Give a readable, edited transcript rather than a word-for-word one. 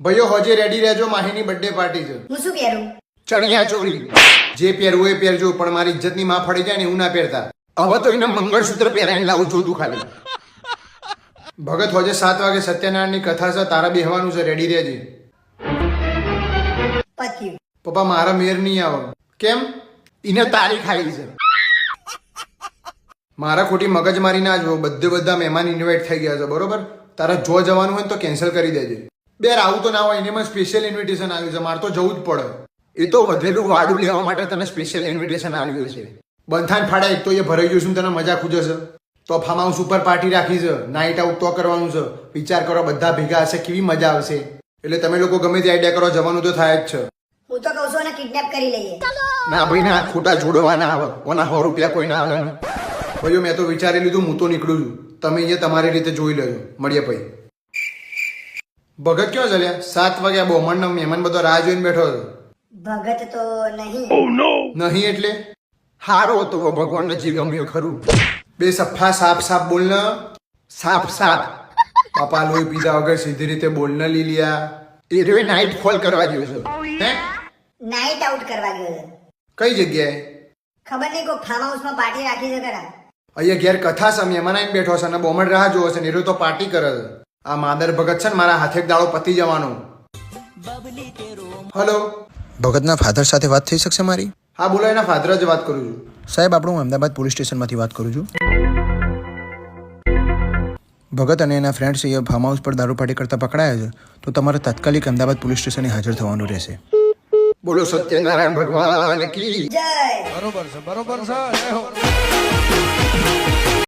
ભાઈઓ હોજે રેડી રહેજો, Mahini birthday party છે. હું શું પહેરું? ચણિયા ચોળી જે પહેરવું એ પહેરજો, પણ મારી ઇજ્જતની માં ફળી જાય ને એવું ના પહેરતા. હવે તો એને મંગળસૂત્ર પહેરાઈને લાવું જોતું ખાલી. ભગત હોજે 7 વાગે સત્યનારાયણની કથા છે, તારા બેહવાનું છે, રેડી રહેજે. પત્યું. પપ્પા મારા મેર નહીં આવે. કેમ? એને તારીખ આવી છે. મારા ખોટી મગજમારી ના જો, બધા મહેમાન ઇન્વાઇટ થઈ ગયા છે, બરોબર? તારે જો જવાનું હોય ને તો કેન્સલ કરી દેજે. બેર આવું તો ના હોય, એમાં સ્પેશિયલ ઇન્વિટેશન આવ્યું છે, મારે તો જવું જ પડે. એ તો વધેલું વાડું લેવા માટે તને સ્પેશિયલ ઇન્વિટેશન આવ્યું છે. બંધાન ફાડા એક તો એ ભરાઈ ગયું છું, તને મજા ખૂજે છે. તો ફાર્મ હાઉસ ઉપર પાર્ટી રાખી છે, નાઇટ આઉટ તો કરવાનું છે. વિચાર કરો બધા ભેગા હશે, કેવી મજા આવશે. એટલે તમે લોકો ગમે તે આઈડિયા કરો, જવાનું તો થાય જ છે. હું તો કહું છું ને કિડનેપ કરી લઈએ. ના ભાઈ ના, ખોટા જોડવાના આવે, કોના 100 રૂપિયા કોઈ ના આવે. ભાઈઓ મેં તો વિચારી લીધું, હું તો નીકળું છું. તમે અહીંયા તમારી રીતે જોઈ લેજો. મળીએ ભાઈ. ભગત ક્યાં ચાલ્યા? 7 વાગ્યા, બોમણનો મહેમાન બધો રાહ જોઈને બેઠો હતો. ભગત તો નહીં. નહીં એટલે હારો તો ભગવાનને જે ગમ્યું ખરું. બે સફા સાફ બોલ ને. સાફ પાપા લોહી પીધા વગર સીધી રીતે બોલ ને લીલિયા. એ રે નાઇટ ફોલ કરવા ગયો છે. હે? નાઇટ આઉટ કરવા ગયો છે. કઈ જગ્યાએ? ખબર નહીં, કોઈ ફાર્મ હાઉસમાં પાર્ટી રાખી છે ખરા. અહીંયા ઘેર કથા છે, મહેમાન આવીને બેઠો છે અને બોમણ રાહ જોવે છે ને એ તો પાર્ટી કરે છે. આ માદર ભગત છે ને, મારા હાથે દાડો પતી જવાનો. હલો, ભગતના ફાધર સાથે વાત થઈ શકશે મારી? હા બોલો, એના ફાધર જ વાત કરું છું. સાહેબ, હું અમદાવાદ પોલીસ સ્ટેશનમાંથી વાત કરું છું. ભગત અને એના ફ્રેન્ડ્સ અહીંયા ફાર્મ હાઉસ પર દારૂ પાર્ટી કરતા પકડાયા છે, તો તમારે તાત્કાલિક અમદાવાદ પોલીસ સ્ટેશને હાજર થવાનું રહેશે. બોલો સત્યનારાયણ ભગવાન કી જય. બરોબર છે.